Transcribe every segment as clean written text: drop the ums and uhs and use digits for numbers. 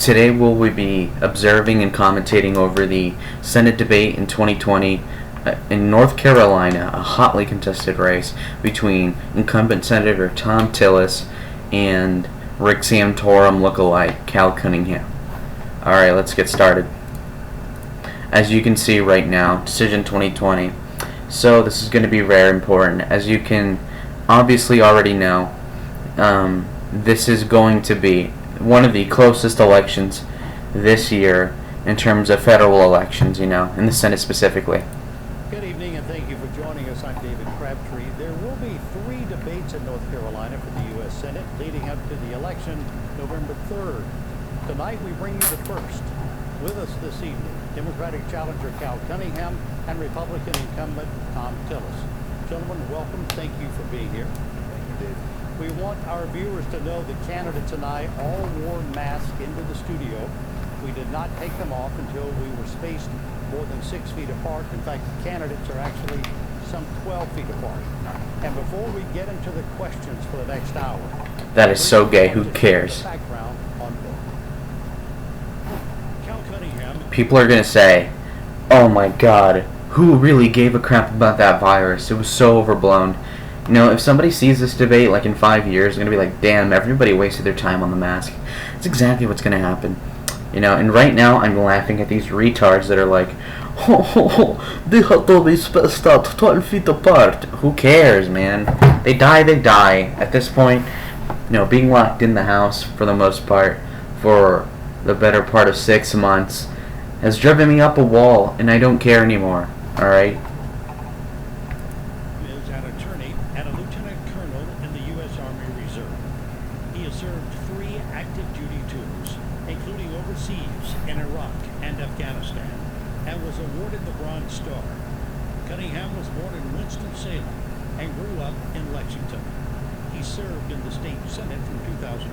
Today we'll be observing and commentating over the Senate debate in 2020 in North Carolina, a hotly contested race between incumbent Senator Thom Tillis and Rick Santorum lookalike Cal Cunningham. Alright, let's get started. As you can see right now, decision 2020. So this is going to be very important. As you can obviously already know, this is going to be one of the closest elections this year in terms of federal elections, in the Senate specifically. Good evening and thank you for joining us. I'm David Crabtree. There will be 3 debates in North Carolina for the U.S. Senate leading up to the election November 3rd. Tonight we bring you the first. With us this evening, Democratic challenger Cal Cunningham and Republican incumbent Thom Tillis. Gentlemen, welcome. Thank you for being here. Thank you, David. We want our viewers to know the candidates and I all wore masks into the studio. We did not take them off until we were spaced more than 6 feet apart. In fact, the candidates are actually some 12 feet apart. And before we get into the questions for the next hour... That is so gay, who cares? Background on both. Cal Cunningham. People are going to say, oh my god, who really gave a crap about that virus? It was so overblown. If somebody sees this debate like in 5 years, they're going to be like, damn, everybody wasted their time on the mask. That's exactly what's going to happen. And right now I'm laughing at these retards that are like, they had to be spaced out 12 feet apart. Who cares, man? They die. At this point, being locked in the house for the most part for the better part of 6 months has driven me up a wall, and I don't care anymore, alright? Is an attorney and a lieutenant colonel in the U.S. Army Reserve. He has served 3 active duty tours, including overseas in Iraq and Afghanistan, and was awarded the Bronze Star. Cunningham was born in Winston-Salem and grew up in Lexington. He served in the state senate from 2001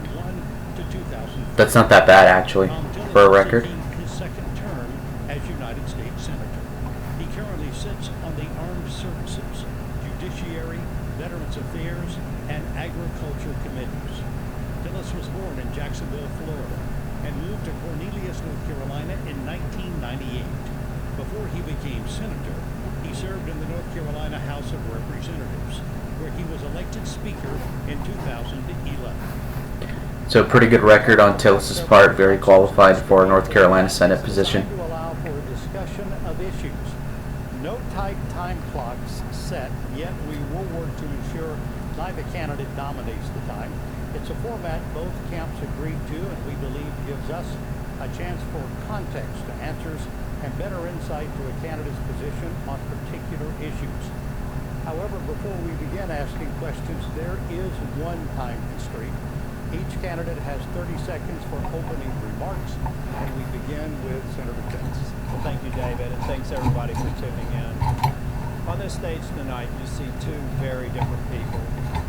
to 2004. That's not that bad, actually, for a record. His second term as United States Senator. He currently sits on the Armed Services, Judiciary, Veterans Affairs, and Agriculture Committees. Tillis was born in Jacksonville, Florida, and moved to Cornelius, North Carolina in 1998. Before he became senator, he served in the North Carolina House of Representatives, where he was elected Speaker in 2011. So pretty good record on Tillis' part, very qualified for a North Carolina Senate position. To allow for a discussion of issues. No tight time clocks set, yet we will work to ensure neither candidate dominates the time. It's a format both camps agreed to and we believe gives us a chance for context to answers and better insight to a candidate's position on particular issues. However, before we begin asking questions, there is one time constraint. Each candidate has 30 seconds for opening remarks, and we begin with Senator Tillis. Well, thank you, David, and thanks everybody for tuning in. On this stage tonight, you see 2 very different people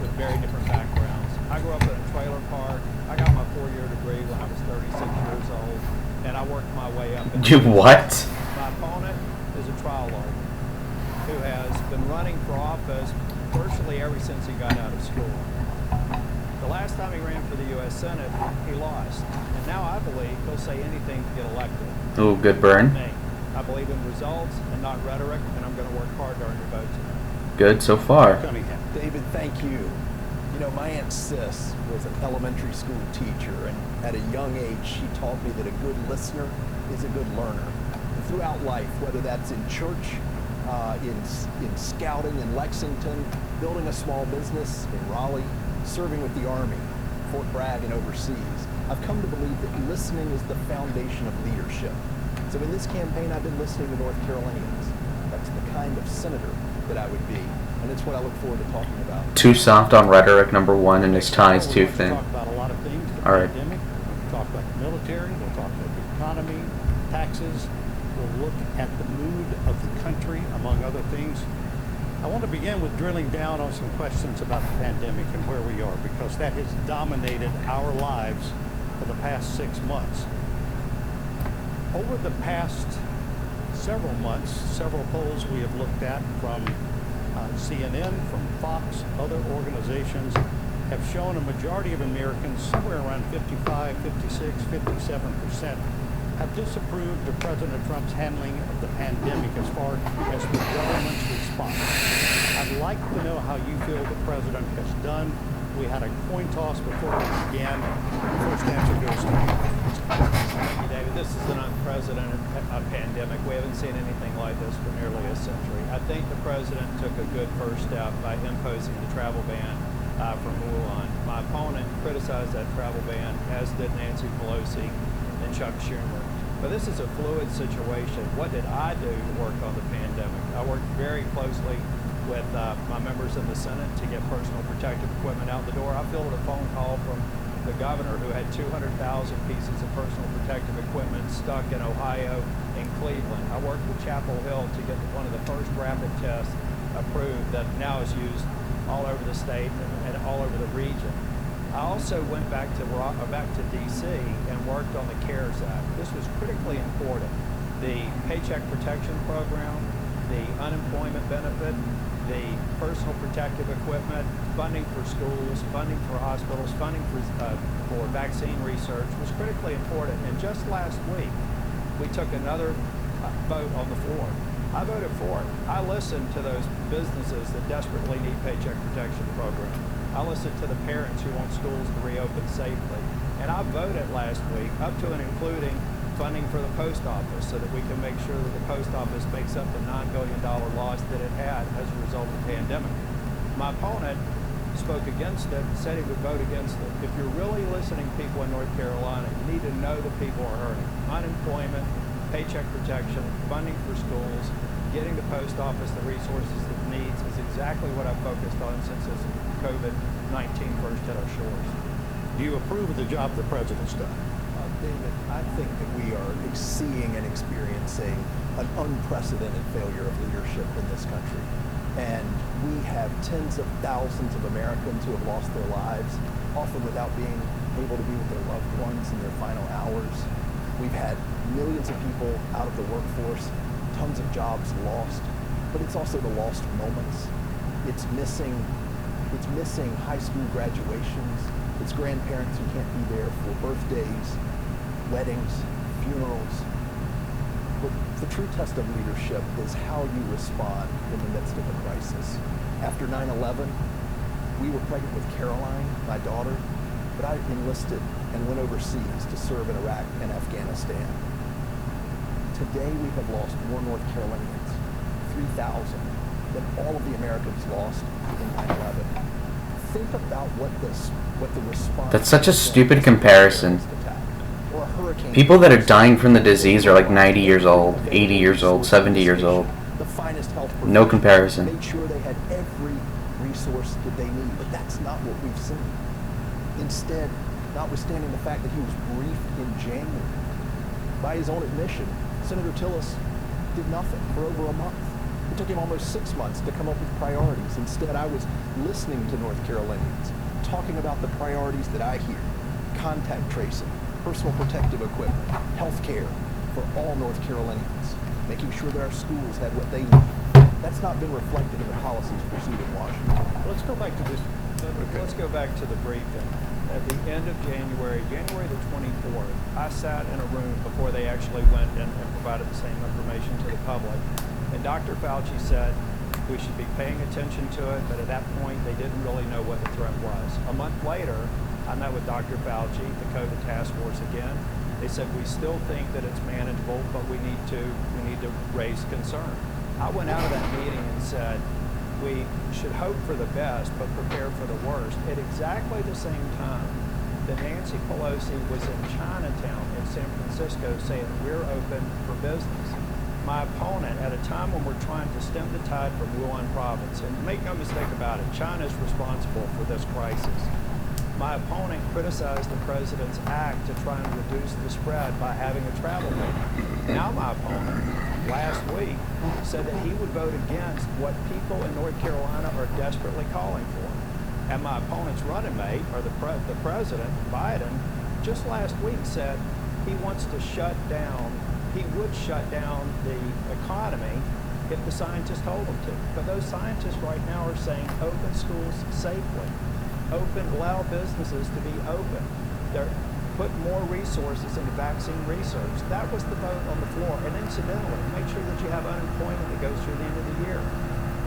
with very different backgrounds. I grew up in a trailer park. I got my 4-year degree when I was 36 years old, and I worked my way up. You what? My opponent is a trial lawyer who has been running for office virtually ever since he got out of school. The last time he ran for the U.S. Senate, he lost. And now I believe he'll say anything to get elected. Ooh, good burn. I believe in results and not rhetoric, and I'm going to work hard to earn your vote tonight. Good so far. David, thank you. My Aunt Sis was an elementary school teacher, and at a young age, she taught me that a good listener is a good learner. And throughout life, whether that's in church, in scouting in Lexington, building a small business in Raleigh, serving with the Army, Fort Bragg, and overseas, I've come to believe that listening is the foundation of leadership. So in this campaign, I've been listening to North Carolinians. That's the kind of senator that I would be, and it's what I look forward to talking about. Too soft on rhetoric, number 1, and his ties too thin. We'll talk about a lot of things. All right. Pandemic. We'll talk about the military. We'll talk about the economy, taxes. We'll look at the mood of the country, among other things. I want to begin with drilling down on some questions about the pandemic and where we are, because that has dominated our lives for the past 6 months. Over the past several months, several polls we have looked at from CNN, from Fox, other organizations have shown a majority of Americans, somewhere around 55, 56, 57%, have disapproved of President Trump's handling of the pandemic as far as the government's response. I'd like to know how you feel the president has done. We had a coin toss before we began. First answer goes to you. Thank you, David. This is an unprecedented pandemic. We haven't seen anything like this for nearly a century. I think the president took a good first step by imposing the travel ban from Wuhan. My opponent criticized that travel ban, as did Nancy Pelosi and Chuck Schumer. But this is a fluid situation. What did I do to work on the pandemic? I worked very closely with my members in the Senate to get personal protective equipment out the door. I fielded a phone call from the governor who had 200,000 pieces of personal protective equipment stuck in Ohio and Cleveland. I worked with Chapel Hill to get one of the first rapid tests approved that now is used all over the state and all over the region. I also went back to D.C. and worked on the CARES Act. This was critically important. The Paycheck Protection Program, the unemployment benefit, the personal protective equipment, funding for schools, funding for hospitals, funding for vaccine research was critically important. And just last week, we took another vote on the floor. I voted for it. I listened to those businesses that desperately need Paycheck Protection Program. I listened to the parents who want schools to reopen safely. And I voted last week up to and including funding for the post office so that we can make sure that the post office makes up the $9 billion loss that it had as a result of the pandemic. My opponent spoke against it, said he would vote against it. If you're really listening, people in North Carolina, you need to know that people are hurting. Unemployment, paycheck protection, funding for schools, getting the post office the resources it needs is exactly what I've focused on since this COVID-19 first hit our shores. Do you approve of the job the president's done? David, I think that we are seeing and experiencing an unprecedented failure of leadership in this country. And we have tens of thousands of Americans who have lost their lives, often without being able to be with their loved ones in their final hours. We've had millions of people out of the workforce, tons of jobs lost, but it's also the lost moments. It's missing high school graduations. It's grandparents who can't be there for birthdays, weddings, funerals. But the true test of leadership is how you respond in the midst of a crisis. After 9/11, we were pregnant with Caroline, my daughter, but I enlisted and went overseas to serve in Iraq and Afghanistan. Today we have lost more North Carolinians, 3,000, than all of the Americans lost in 9/11. Think about what the response. That's such a stupid comparison. Or a hurricane. People that are dying from the disease are like 90 years old, 80 years old, 70 years old. The finest health No comparison. made sure they had every resource that they need, but that's not what we've seen. Instead, notwithstanding the fact that he was briefed in January, by his own admission, Senator Tillis did nothing for over a month. It took him almost 6 months to come up with priorities. Instead, I was listening to North Carolinians, talking about the priorities that I hear: contact tracing, personal protective equipment, health care for all North Carolinians, making sure that our schools had what they need. That's not been reflected in the policies pursued in Washington. Let's go back to this. Let's go back to the briefing. At the end of January the 24th, I sat in a room before they actually went and provided the same information to the public. And Dr. Fauci said we should be paying attention to it, but at that point they didn't really know what the threat was. A month later, I met with Dr. Fauci, the COVID task force again. They said we still think that it's manageable, but we need to raise concern. I went out of that meeting and said we should hope for the best, but prepare for the worst. At exactly the same time that Nancy Pelosi was in Chinatown in San Francisco saying we're open for business. My opponent, at a time when we're trying to stem the tide from Wuhan province, and make no mistake about it, China is responsible for this crisis. My opponent criticized the president's act to try and reduce the spread by having a travel ban. Now my opponent, last week, said that he would vote against what people in North Carolina are desperately calling for. And my opponent's running mate, or the president, Biden, just last week said he wants to he would shut down the economy if the scientists told him to. But those scientists right now are saying open schools safely. allow businesses to be open. Put more resources into vaccine research. That was the vote on the floor. And incidentally, make sure that you have unemployment that goes through the end of the year.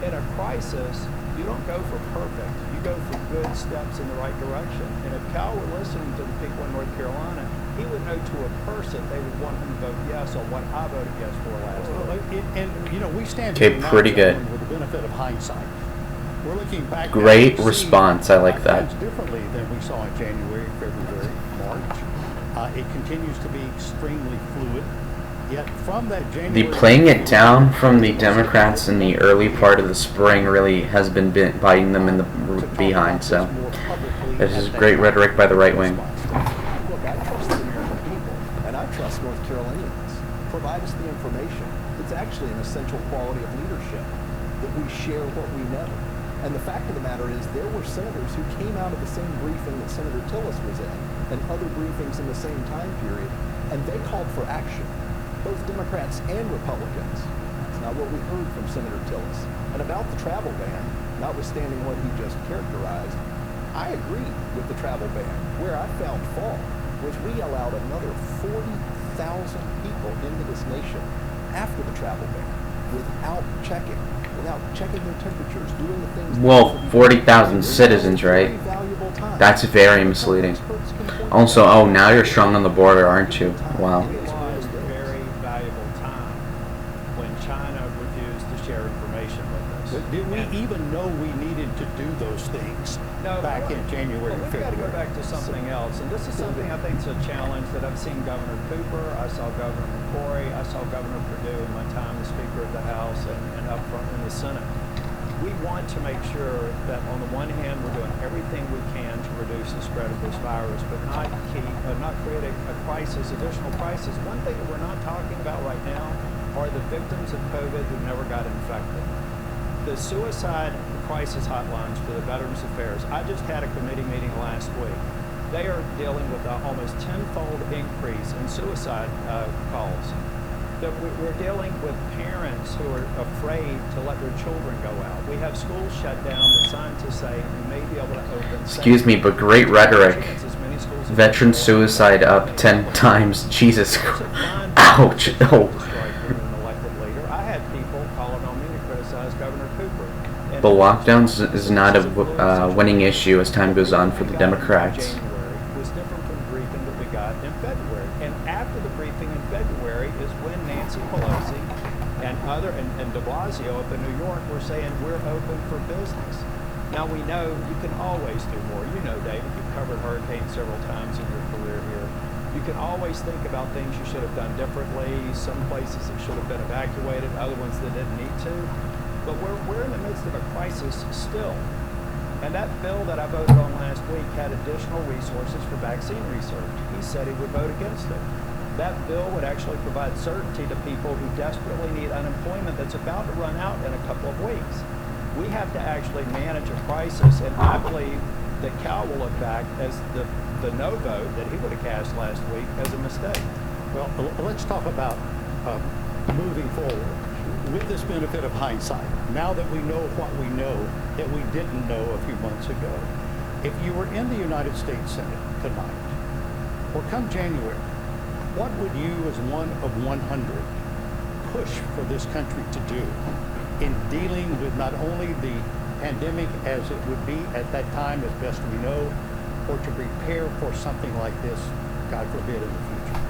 In a crisis, you don't go for perfect. You go for good steps in the right direction. And if Cal were listening to the people in North Carolina, he would know to a person they would want him to vote yes on what I voted yes for last week. And you know, we stand Okay, here now pretty good. with the benefit of hindsight. We're looking back. Great now, response. I like that. Differently than we saw in January, February, March. It continues to be extremely fluid. Yet from that January, The playing it down from the Democrats in the early part of the spring really has been biting them in the behind. So this is great rhetoric by the right wing. Look, I trust the American people, and I trust North Carolinians. Provide us the information. It's actually an essential quality of leadership that we share what we know. And the fact of the matter is there were senators who came out of the same briefing that Senator Tillis was in and other briefings in the same time period, and they called for action, both Democrats and Republicans. It's not what we heard from Senator Tillis. And about the travel ban, notwithstanding what he just characterized, I agree with the travel ban. Where I found fault was we allowed another 40,000 people into this nation after the travel ban without checking their temperatures, doing the things. Well, 40,000 citizens, right? That's very misleading. Also, oh, now you're strong on the border, aren't you? Wow. We lost very valuable time when China refused to share information with us. But did we even know we needed to do those things back in January well, and we've got to go February? back to something else, and this is something I think is a challenge that I've seen Governor Cooper, I saw Governor Cory, I saw Governor Perdue in my time as Speaker of the House and up front in the Senate. We want to make sure that on the one hand we're doing everything we can to reduce the spread of this virus, but not create a crisis, additional crisis. One thing that we're not talking about right now are the victims of COVID who never got infected. The suicide crisis hotlines for the Veterans Affairs. I just had a committee meeting last week. They are dealing with an almost tenfold increase in suicide calls. That we're dealing with parents who are afraid to let their children go out. We have schools shut down. The scientists say we may be able to open. Excuse me, but great rhetoric. Veteran suicide up 10 times. Jesus. Ouch. Oh. I had people calling on me to criticize Governor Cooper. The lockdowns is not a winning issue as time goes on for the Democrats. January was different from the briefing that we got in February. And after the briefing in February is when Nancy Pelosi and de Blasio up in New York were saying we're open for business. Now we know you can always do more. You know, David, you've covered hurricanes several times in your career here. You can always think about things you should have done differently, some places that should have been evacuated, other ones that didn't need to. But we're in the midst of a crisis still. And that bill that I voted on last week had additional resources for vaccine research. He said he would vote against it. That bill would actually provide certainty to people who desperately need unemployment that's about to run out in a couple of weeks. We have to actually manage a crisis, and I believe that Cal will look back as the no vote that he would have cast last week as a mistake. Well, let's talk about moving forward. With this benefit of hindsight, now that we know what we know that we didn't know a few months ago, if you were in the United States Senate tonight, or come January, what would you as one of 100 push for this country to do in dealing with not only the pandemic as it would be at that time as best we know, or to prepare for something like this, God forbid, in the future?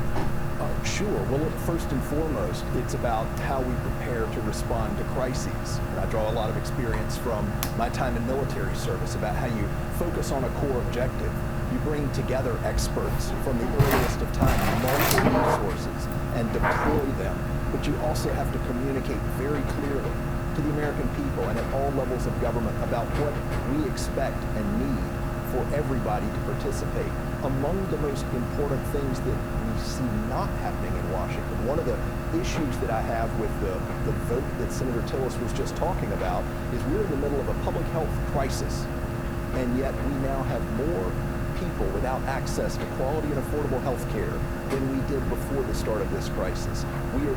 Sure. Well, look, first and foremost, it's about how we prepare to respond to crises. And I draw a lot of experience from my time in military service about how you focus on a core objective. You bring together experts from the earliest of time, marshal resources, and deploy them. But you also have to communicate very clearly to the American people and at all levels of government about what we expect and need for everybody to participate. Among the most important things that we see not happening in Washington, one of the issues that I have with the vote that Senator Tillis was just talking about is we're in the middle of a public health crisis, and yet we now have more people without access to quality and affordable health care than we did before the start of this crisis. We're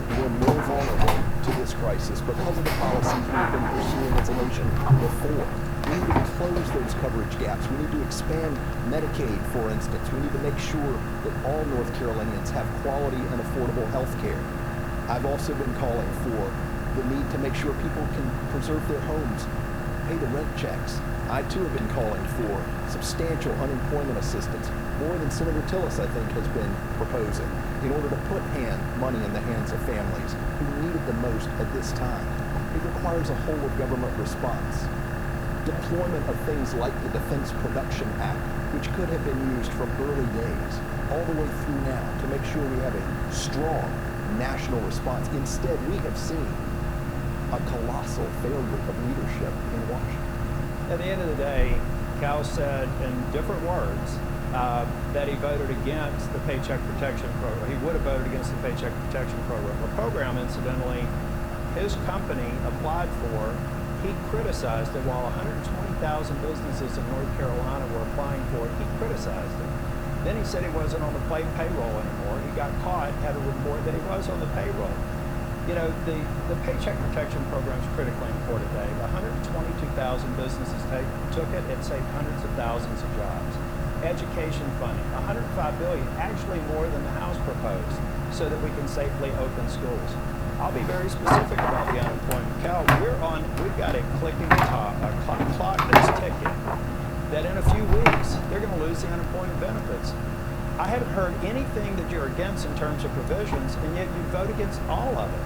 more vulnerable to this crisis because of the policies we've been pursuing as a nation before. We need to close those coverage gaps. We need to expand Medicaid, for instance. We need to make sure that all North Carolinians have quality and affordable health care. I've also been calling for the need to make sure people can preserve their homes, pay the rent checks. I too have been calling for substantial unemployment assistance, more than Senator Tillis, I think, has been proposing, in order to put money in the hands of families who need it the most at this time. It requires a whole of government response. Deployment of things like the Defense Production Act, which could have been used from early days, all the way through now, to make sure we have a strong national response. Instead, we have seen a colossal failure of leadership in Washington. At the end of the day, Cal said in different words that he voted against the Paycheck Protection Program. He would have voted against the Paycheck Protection Program. A program, incidentally, his company applied for. He criticized it. While 120,000 businesses in North Carolina were applying for it, he criticized it. Then he said he wasn't on the payroll anymore. He got caught, had a report that he was on the payroll. You know, the Paycheck Protection Program is critically important today. 122,000 businesses took it. It saved hundreds of thousands of jobs. Education funding, $105 billion, actually more than the House proposed, so that we can safely open schools. I'll be very specific about the unemployment. Cal, we've got a clicking clock that's ticking, that in a few weeks, they're going to lose the unemployment benefits. I haven't heard anything that you're against in terms of provisions, and yet you vote against all of it.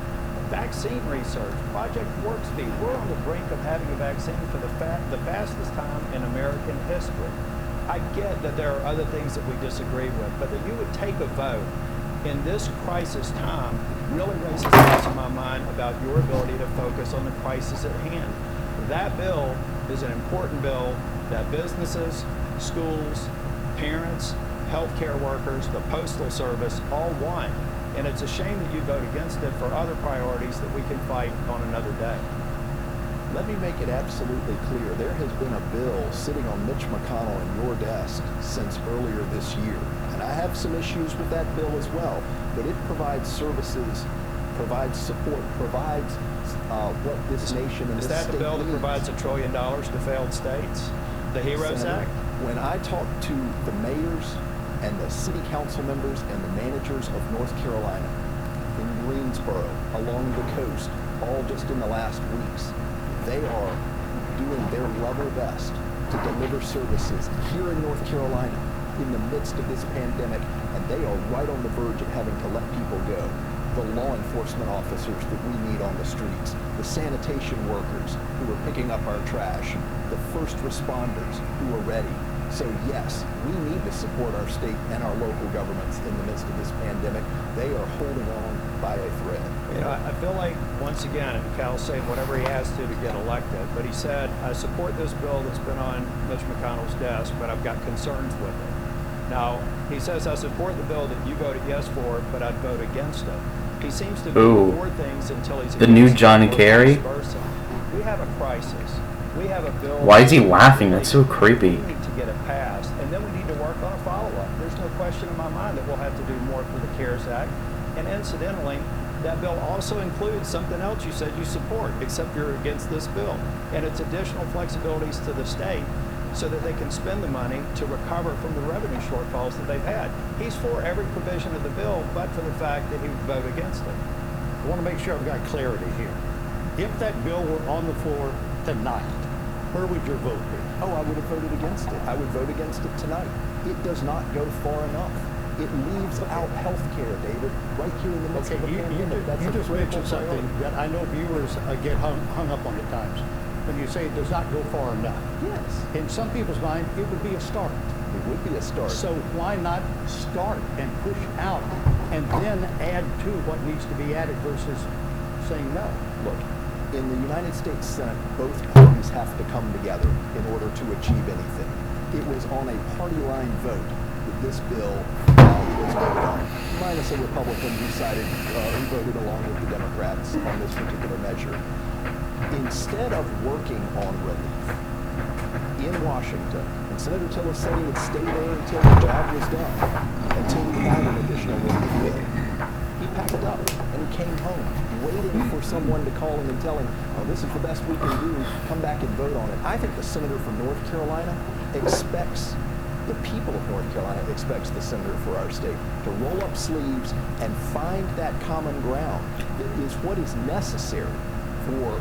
Vaccine research, Project Warp Speed. We're on the brink of having a vaccine for the fastest time in American history. I get that there are other things that we disagree with, but that you would take a vote in this crisis time really raises doubts in my mind about your ability to focus on the crisis at hand. That bill is an important bill that businesses, schools, parents, healthcare workers, the Postal Service all want. And it's a shame that you vote against it for other priorities that we can fight on another day. Let me make it absolutely clear. There has been a bill sitting on Mitch McConnell and your desk since earlier this year. And I have some issues with that bill as well. But it provides services, provides support, provides what this nation and this state needs. Is that the bill that provides $1 trillion to failed states? The HEROES Senator, Act? When I talk to the mayors and the city council members and the managers of North Carolina, in Greensboro, along the coast, all just in the last weeks, they are doing their level best to deliver services here in North Carolina in the midst of this pandemic, and they are right on the verge of having to let people go. The law enforcement officers that we need on the streets, the sanitation workers who are picking up our trash, the first responders who are ready. So yes, we need to support our state and our local governments in the midst of this pandemic. They are holding on by a thread. You know, I feel like, once again, and Cal's saying whatever he has to get elected, but he said, I support this bill that's been on Mitch McConnell's desk, but I've got concerns with it. Now, he says, I support the bill that you voted yes for, but I'd vote against it. He seems to do more things until he's the new John Kerry. We have a crisis. We have a bill. Why is he laughing? That's so creepy. We need to get it passed, and then we need to work on a follow-up. There's no question in my mind that we'll have to do more for the CARES Act. And incidentally, that bill also includes something else you said you support, except you're against this bill. And it's additional flexibilities to the state so that they can spend the money to recover from the revenue shortfalls that they've had. He's for every provision of the bill, but for the fact that he would vote against it. I want to make sure I've got clarity here. If that bill were on the floor tonight, where would your vote be? Oh, I would have voted against it. I would vote against it tonight. It does not go far enough. It leaves out health care, David, right here in the midst of the pandemic. You just mentioned something that I know viewers get hung up on at times. When you say it does not go far enough. Yes. In some people's mind, it would be a start. It would be a start. So why not start and push out and then add to what needs to be added versus saying no? Look, in the United States Senate, both parties have to come together in order to achieve anything. It was on a party line vote that this bill was voted on, minus a Republican who voted along with the Democrats on this particular measure. Instead of working on relief in Washington, and Senator Tillis said he would stay there until the job was done, until we had an additional relief bill, he packed up and he came home, waiting for someone to call him and tell him, oh, this is the best we can do, come back and vote on it. I think the senator from North Carolina expects, the people of North Carolina expects the senator for our state to roll up sleeves and find that common ground that is what is necessary for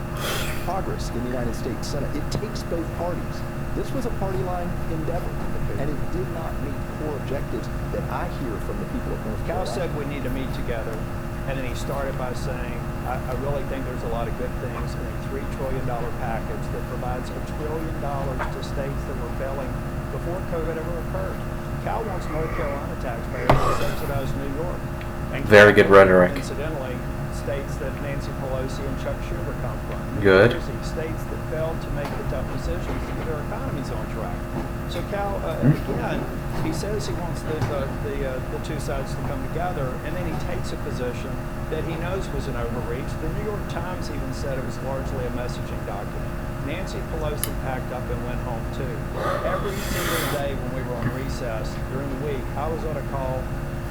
progress in the United States Senate. It takes both parties. This was a party line endeavor, and it did not meet core objectives that I hear from the people of North Cal Carolina. said we need to meet together, and then he started by saying, I really think there's a lot of good things in a $3 trillion package that provides $1 trillion to states that were failing before COVID ever occurred. Cal wants North Carolina taxpayers to subsidize New York. And Very good rhetoric. Incidentally, states that Nancy Pelosi and Chuck Schumer come from. Good. States that failed to make the tough decisions to get their economies on track. So Cal, again, he says he wants the two sides to come together, and then he takes a position that he knows was an overreach. The New York Times even said it was largely a messaging document. Nancy Pelosi packed up and went home too. Every single day when we were on recess during the week, I was on a call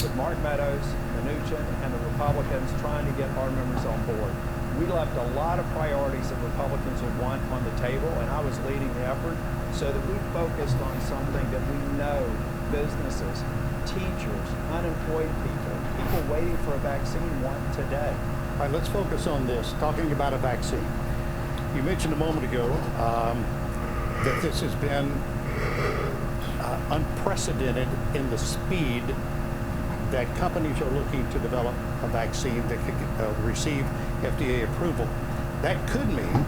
with Mark Meadows, Mnuchin, and the Republicans trying to get our members on board. We left a lot of priorities that Republicans would want on the table, and I was leading the effort so that we focused on something that we know businesses, teachers, unemployed people, people waiting for a vaccine want today. All right, let's focus on this, talking about a vaccine. You mentioned a moment ago that this has been unprecedented in the speed that companies are looking to develop a vaccine that could receive FDA approval. That could mean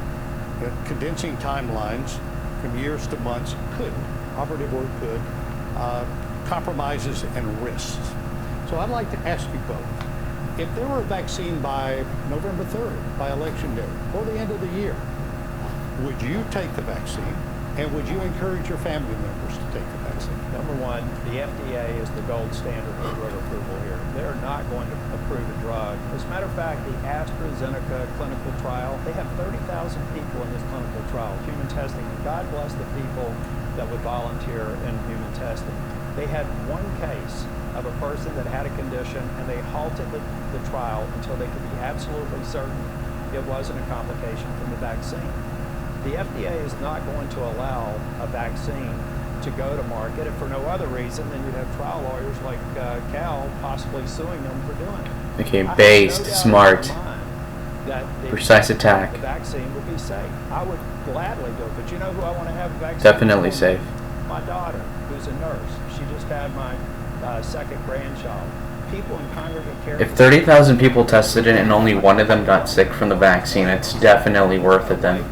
that condensing timelines from years to months could, operative word could, compromises and risks. So I'd like to ask you both, if there were a vaccine by November 3rd, by election day, or the end of the year, would you take the vaccine, and would you encourage your family members to take the vaccine? Number one, the FDA is the gold standard for drug approval here. They're not going to approve a drug. As a matter of fact, the AstraZeneca clinical trial, they have 30,000 people in this clinical trial, human testing. And God bless the people that would volunteer in human testing. They had one case of a person that had a condition, and they halted the trial until they could be absolutely certain it wasn't a complication from the vaccine. The FDA is not going to allow a vaccine to go to market, if for no other reason than you'd have trial lawyers like Cal possibly suing them for doing it. Okay, based, smart, precise attack. The vaccine would be safe. I would gladly do it, but you know who I want to have a vaccine? Definitely safe. My daughter, who's a nurse. She just had my second grandchild. People in congregate care. If 30,000 people tested it and only one of them got sick from the vaccine, it's definitely worth it then.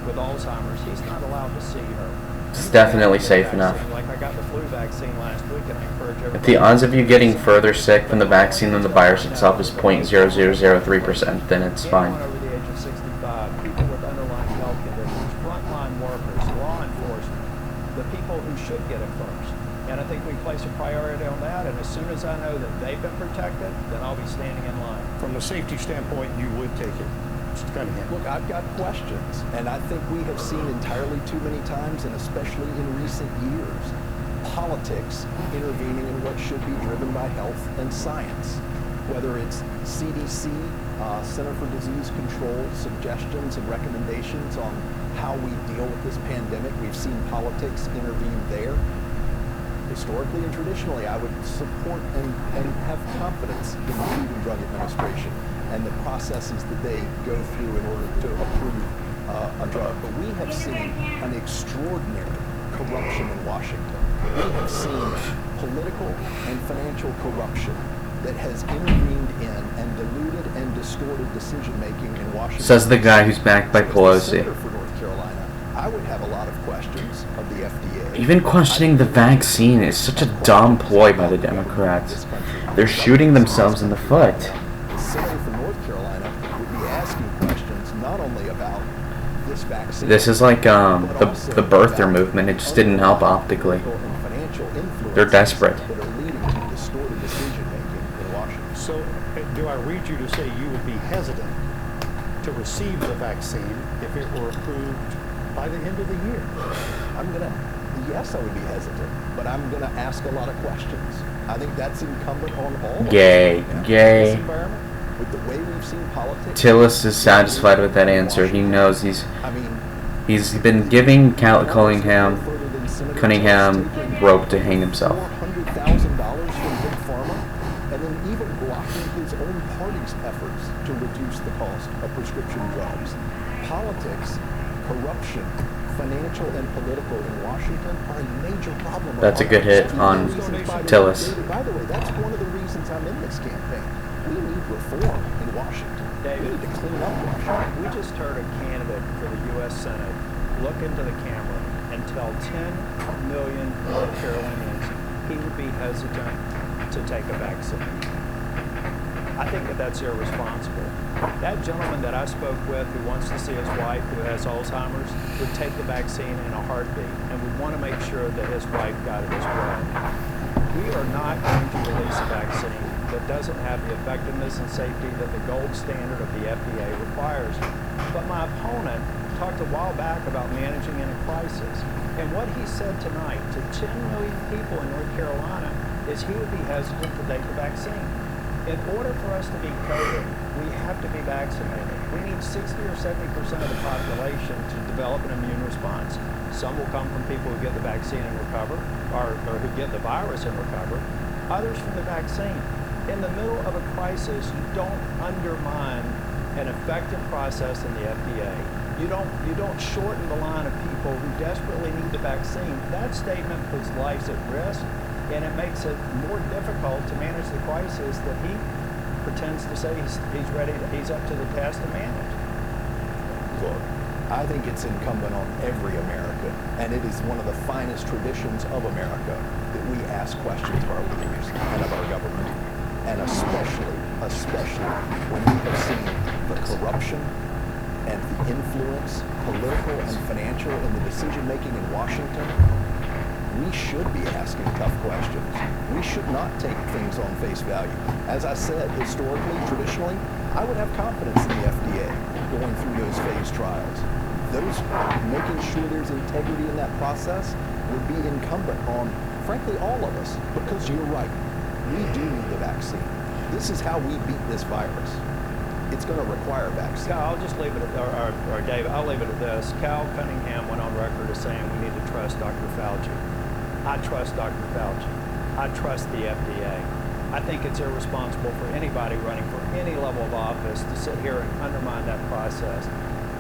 With Alzheimer's, he's not allowed to see her. It's definitely safe enough. Like I got the flu vaccine last week, and I encourage everybody. If the odds of you getting further sick from the vaccine than the virus itself is 0.0003%, then it's fine. Anyone over the age of 65, people with underlying health conditions, frontline workers, law enforcement, the people who should get it first. And I think we place a priority on that, and as soon as I know that they've been protected, then I'll be standing in line. From the safety standpoint, you would take it. Mr. Cunningham. Look, I've got questions, and I think we have seen entirely too many times, and especially in recent years, politics intervening in what should be driven by health and science. Whether it's CDC, Center for Disease Control, suggestions and recommendations on how we deal with this pandemic, we've seen politics intervene there. Historically and traditionally, I would support and have confidence in the Food and Drug Administration and the processes that they go through in order to approve a drug. But we have seen an extraordinary corruption in Washington. We have seen political and financial corruption that has intervened in and diluted and distorted decision-making in Washington. Says the guy who's backed by Pelosi. For North Carolina, I would have a lot of questions of the FDA. Even questioning the vaccine is such a dumb ploy by the Democrats. They're shooting themselves in the foot. The senator from North Carolina would be asking questions not only about this vaccine. This is like the birther movement. It just didn't help optically. They're desperate. That are leading to distorted decision-making in Washington. So, do I read you to say you would be hesitant to receive the vaccine if it were approved by the end of the year? Yes, I would be hesitant, but I'm going to ask a lot of questions. I think that's incumbent on all of us. Gay. In this environment, with the way we've seen politics? Tillis is satisfied with that answer. He knows he's been giving Cunningham rope to hang himself. $400,000 from Big Pharma, and then even blocking his own party's efforts to reduce the cost of prescription drugs. Politics, corruption, financial and political in Washington are a major problem. That's a good hit on Tillis. By the way, that's one of the reasons I'm in this campaign. We need reform in Washington. David, We need to clean up Washington. we just heard a candidate for the U.S. Senate look into the camera and tell 10 million North Carolinians he would be hesitant to take a vaccine. I think that that's irresponsible. That gentleman that I spoke with who wants to see his wife who has Alzheimer's would take the vaccine in a heartbeat and would want to make sure that his wife got it as well. We are not going to release a vaccine that doesn't have the effectiveness and safety that the gold standard of the FDA requires. But my opponent talked a while back about managing in a crisis. And what he said tonight to 10 million people in North Carolina is he would be hesitant to take the vaccine. In order for us to beat COVID, we have to be vaccinated. We need 60 or 70% of the population to develop an immune response. Some will come from people who get the vaccine and recover, or who get the virus and recover. Others from the vaccine. In the middle of a crisis, you don't undermine an effective process in the FDA. You don't shorten the line of people who desperately need the vaccine. That statement puts lives at risk, and it makes it more difficult to manage the crisis that he pretends to say he's up to the task to manage. Look, I think it's incumbent on every American, and it is one of the finest traditions of America that we ask questions of our leaders and of our government, and especially when we have seen the corruption and the influence, political and financial, in the decision-making in Washington. We should be asking tough questions. We should not take things on face value. As I said, historically, traditionally, I would have confidence in the FDA going through those phase trials. Making sure there's integrity in that process would be incumbent on, frankly, all of us, because you're right. We do need the vaccine. This is how we beat this virus. It's going to require a vaccine. I'll just leave it at, or Dave, I'll leave it at this. Cal Cunningham went on record as saying we need to trust Dr. Fauci. I trust Dr. Fauci. I trust the FDA. I think it's irresponsible for anybody running for any level of office to sit here and undermine that process.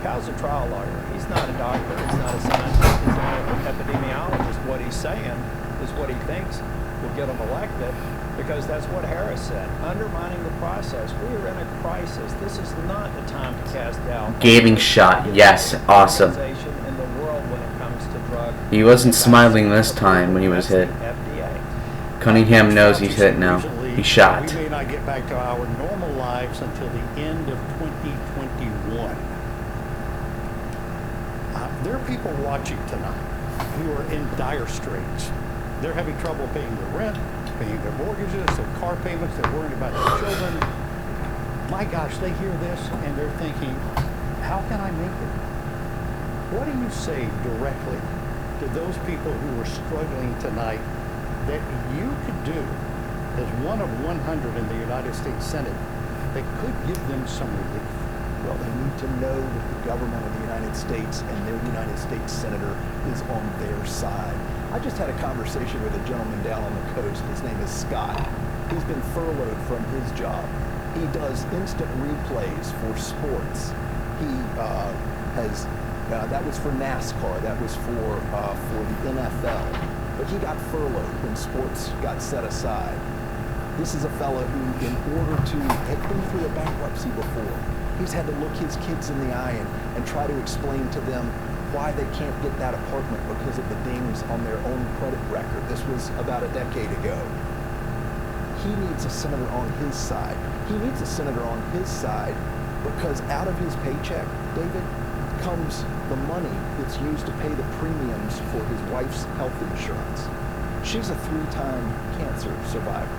Cal's a trial lawyer. He's not a doctor. He's not a scientist. He's not an epidemiologist. What he's saying is what he thinks will get him elected, because that's what Harris said. Undermining the process. We are in a crisis. This is not the time to cast doubt. Gaping shot. Yes, awesome. In the world when it comes to drug. He wasn't smiling this time when he was hit. Cunningham knows he's hit now. He's shot. We may not get back to our normal lives until the end of 2021. There are people watching tonight who are in dire straits. They're having trouble paying their rent, paying their mortgages, their car payments, they're worried about their children. My gosh, they hear this and they're thinking, how can I make it? What do you say directly to those people who are struggling tonight that you could do as one of 100 in the United States Senate that could give them some relief? Well, they need to know that the government of the United States and their United States Senator is on their side. I just had a conversation with a gentleman down on the coast. His name is Scott. He's been furloughed from his job. He does instant replays for sports. He that was for NASCAR. That was for the NFL. But he got furloughed when sports got set aside. This is a fellow who, in order to have been through a bankruptcy before, he's had to look his kids in the eye and try to explain to them why they can't get that apartment because of the dings on their own credit record. This was about a decade ago. He needs a senator on his side. He needs a senator on his side because out of his paycheck, David, comes the money that's used to pay the premiums for his wife's health insurance. She's a 3-time cancer survivor.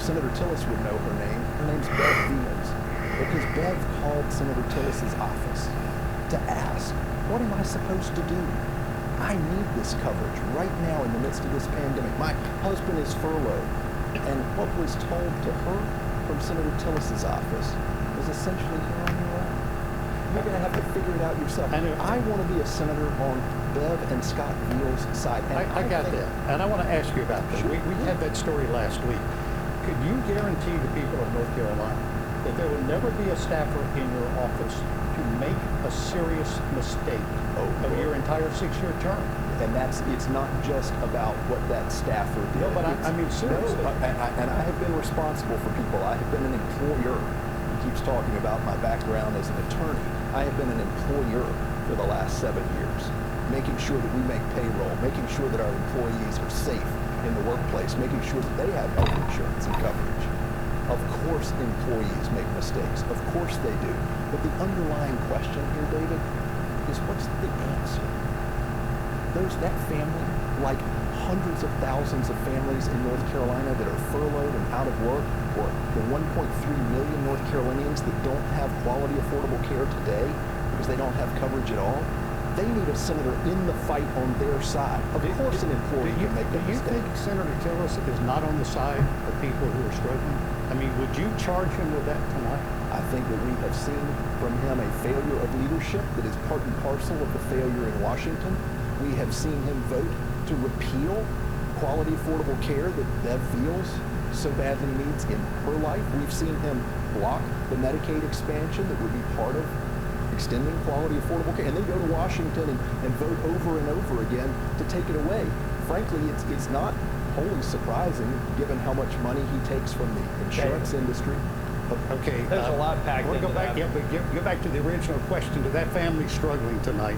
Senator Tillis would know her name. Her name's Bev Fields, because Bev called Senator Tillis's office to ask, what am I supposed to do? I need this coverage right now in the midst of this pandemic. My husband is furloughed, and what was told to her from Senator Tillis's office is essentially you're on your own. You're going to have to figure it out yourself. I want to be a senator on Bev and Scott Veal's side. And I got that. And I want to ask you about this. Sure. We had that story last week. Could you guarantee the people of North Carolina that there will never be a staffer in your office to make a serious mistake of your entire 6-year term? And it's not just about what that staffer did. No, but I mean seriously. No, and I have been responsible for people. I have been an employer. He keeps talking about my background as an attorney. I have been an employer for the last 7 years, making sure that we make payroll, making sure that our employees are safe in the workplace, making sure that they have health insurance and coverage. Of course employees make mistakes. Of course they do. But the underlying question here, David, is what's the answer? There's that family, like hundreds of thousands of families in North Carolina that are furloughed and out of work, or the 1.3 million North Carolinians that don't have quality, affordable care today because they don't have coverage at all. They need a senator in the fight on their side. Of course an employee can make a mistake. Do you think Senator Tillis is not on the side of people who are struggling? I mean, would you charge him with that tonight? I think that we have seen from him a failure of leadership that is part and parcel of the failure in Washington. We have seen him vote to repeal quality, affordable care that Bev feels so badly needs in her life. We've seen him block the Medicaid expansion that would be part of extending quality, affordable care, and then go to Washington and vote over and over again to take it away. Frankly, it's not wholly surprising given how much money he takes from the insurance industry. Okay, There's a lot packed into back, that. Yeah, but go back to the original question. To that family struggling tonight,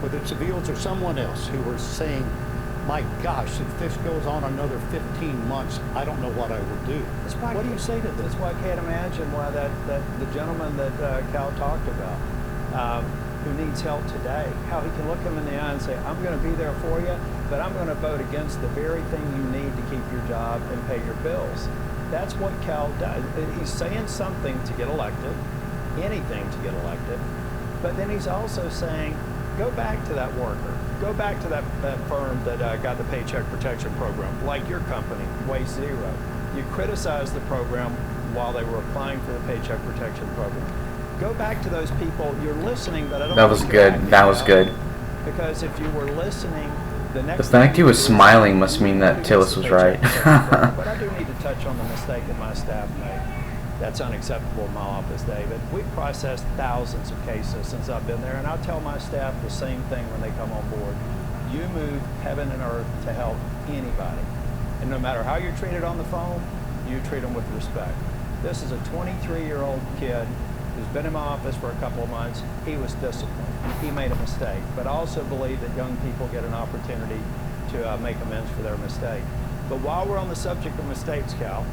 whether it's the Veals or someone else who are saying, my gosh, if this goes on another 15 months, I don't know what I will do. What do you say to this? That's why I can't imagine why the gentleman that Cal talked about, who needs help today, how he can look him in the eye and say, I'm going to be there for you, but I'm going to vote against the very thing you need to keep your job and pay your bills. That's what Cal does. He's saying something to get elected, anything to get elected, but then he's also saying, go back to that worker. Go back to that firm that got the Paycheck Protection Program, like your company, Waste Zero. You criticized the program while they were applying for the Paycheck Protection Program. Go back to those people. You're listening, but I don't. That was good. That was good. Because if you were listening, the next. The fact he was smiling must mean that Tillis was right. But I do need to touch on the mistake that my staff made. That's unacceptable in my office, David. We've processed thousands of cases since I've been there, and I tell my staff the same thing when they come on board. You move heaven and earth to help anybody. And no matter how you're treated on the phone, you treat them with respect. This is a 23-year-old kid who's been in my office for a couple of months. He was disciplined. He made a mistake. But I also believe that young people get an opportunity to make amends for their mistake. But while we're on the subject of mistakes, Cal,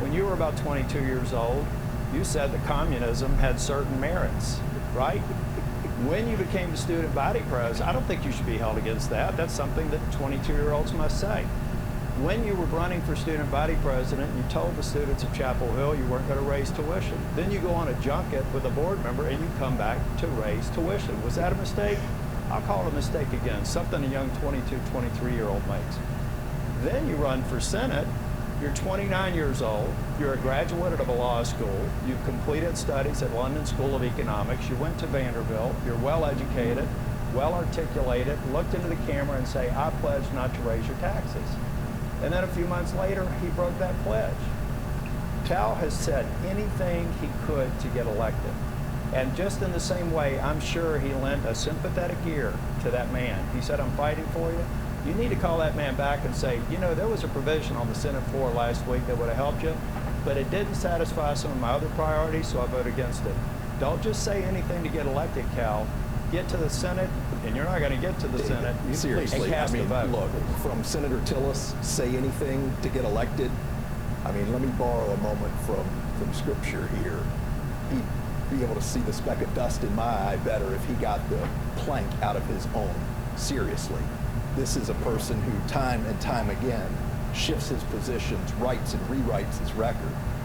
when you were about 22 years old, you said that communism had certain merits, right? When you became the student body president, I don't think you should be held against that. That's something that 22-year-olds must say. When you were running for student body president, you told the students of Chapel Hill you weren't going to raise tuition. Then you go on a junket with a board member and you come back to raise tuition. Was that a mistake? I'll call it a mistake again, something a young 22, 23-year-old makes. Then you run for Senate. You're 29 years old, you're a graduate of a law school, you've completed studies at London School of Economics, you went to Vanderbilt, you're well educated, well articulated, looked into the camera and say, I pledge not to raise your taxes. And then a few months later, he broke that pledge. Cal has said anything he could to get elected. And just in the same way, I'm sure he lent a sympathetic ear to that man. He said, I'm fighting for you. You need to call that man back and say, you know, there was a provision on the Senate floor last week that would have helped you, but it didn't satisfy some of my other priorities, so I vote against it. Don't just say anything to get elected, Cal. Get to the Senate, and you're not going to get to the Senate. Seriously, and cast I mean, a vote. look, from Senator Tillis, say anything to get elected. I mean, let me borrow a moment from Scripture here. He'd be able to see the speck of dust in my eye better if he got the plank out of his own. Seriously. This is a person who time and time again shifts his positions, writes and rewrites his record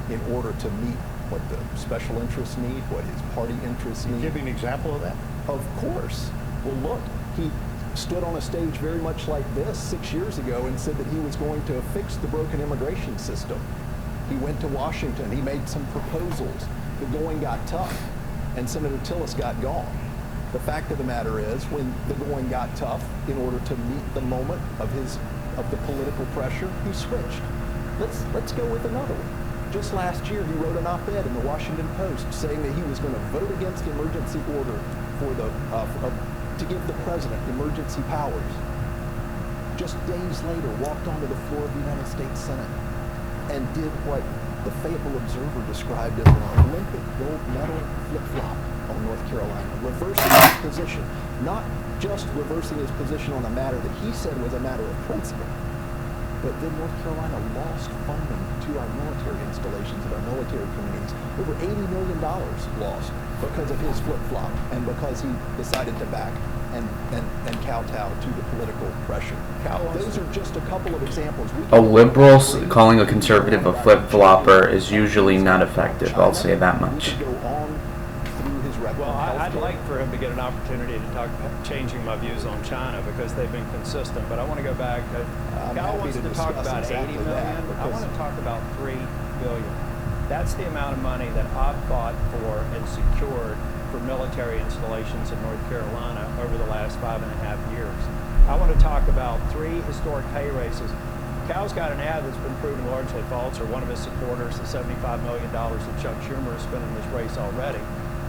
in order to meet what the special interests need, what his party interests need. Give me an example of that. Of course. Well, look, he stood on a stage very much like this 6 years ago and said that he was going to fix the broken immigration system. He went to Washington. He made some proposals. The going got tough, and Senator Tillis got gone. The fact of the matter is, when the going got tough, in order to meet the moment of the political pressure, he switched. Let's go with another one. Just last year, he wrote an op-ed in the Washington Post saying that he was going to vote against emergency order for to give the president emergency powers. Just days later, walked onto the floor of the United States Senate and did what the Fayetteville Observer described as an Olympic gold medal flip-flop on North Carolina, reversing his position. Not just reversing his position on a matter that he said was a matter of principle, but then North Carolina lost funding to our military installations and our military communities. Over $80 million lost because of his flip-flop and because he decided to back and kowtow to the political pressure. Those are just a couple of examples. A liberal calling a conservative a flip-flopper is usually not effective, I'll say that much. Well, I'd like for him to get an opportunity to talk about changing my views on China because they've been consistent. But I want to go back. Cal wants to talk about 80 million. I want to talk about $3 billion. That's the amount of money that I've fought for and secured for military installations in North Carolina over the last 5.5 years. I want to talk about 3 historic pay raises. Cal's got an ad that's been proven largely false, or one of his supporters, the $75 million that Chuck Schumer has spent in this race already.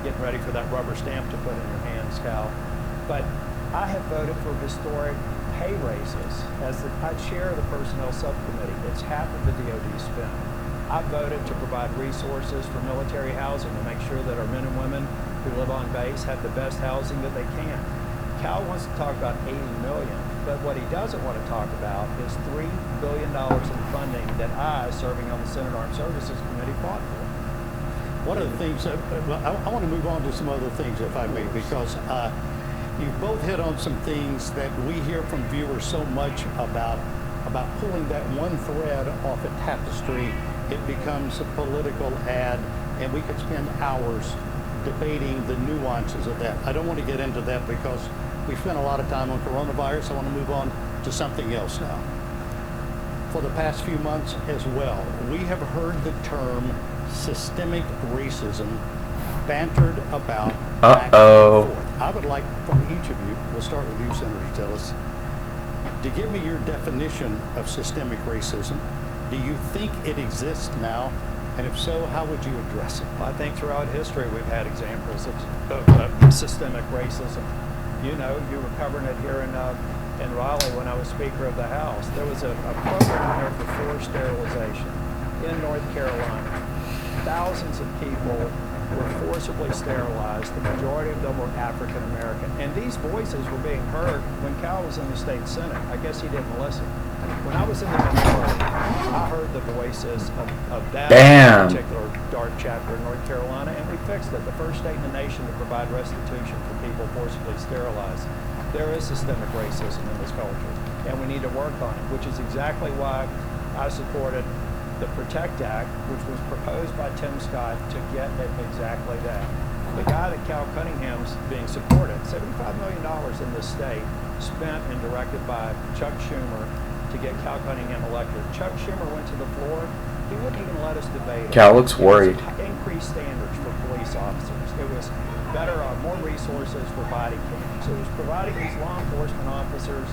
Getting ready for that rubber stamp to put in your hands, Cal. But I have voted for historic pay raises as I chair the personnel subcommittee. It's half of the DOD spend. I voted to provide resources for military housing to make sure that our men and women who live on base have the best housing that they can. Cal wants to talk about 80 million, but what he doesn't want to talk about is $3 billion in funding that I, serving on the Senate Armed Services Committee, fought for. One of the things, I want to move on to some other things, if I may, because you both hit on some things that we hear from viewers so much about pulling that one thread off a tapestry. It becomes a political ad, and we could spend hours debating the nuances of that. I don't want to get into that because we spent a lot of time on coronavirus. I want to move on to something else now. For the past few months as well, we have heard the term systemic racism bantered about back and forth. I would like from each of you, we'll start with you, Senator Tillis, to give me your definition of systemic racism. Do you think it exists now? And if so, how would you address it? I think throughout history we've had examples of systemic racism. You know, you were covering it here in Raleigh when I was Speaker of the House. There was a program there for forced sterilization in North Carolina. Thousands of people were forcibly sterilized. The majority of them were African American. And these voices were being heard when Cal was in the state Senate. I guess he didn't listen. When I was in the minority, I heard the voices of that particular dark chapter in North Carolina, and we fixed it. The first state in the nation to provide restitution for people forcibly sterilized. There is systemic racism in this culture, and we need to work on it, which is exactly why I supported the PROTECT Act, which was proposed by Tim Scott to get at exactly that. The guy that Cal Cunningham's being supported, $75 million in this state, spent and directed by Chuck Schumer to get Cal Cunningham elected. Chuck Schumer went to the floor. He wouldn't even let us debate it. Cal looks worried. Increased standards for police officers. It was better, more resources for body cams. It was providing these law enforcement officers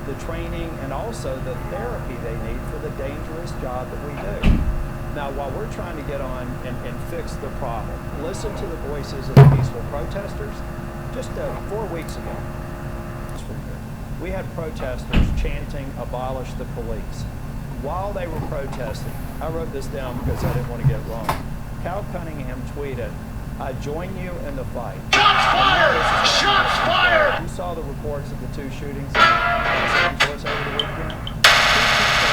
the training and also the therapy they need for the dangerous job that we do. Now, while we're trying to get on and fix the problem, listen to the voices of the peaceful protesters. Just 4 weeks ago, we had protesters chanting, "Abolish the police." While they were protesting, I wrote this down because I didn't want to get it wrong. Cal Cunningham tweeted, "I join you in the fight." Shots fired! Shots fired! You saw the reports of the 2 shootings in Los Angeles over the weekend. 2 people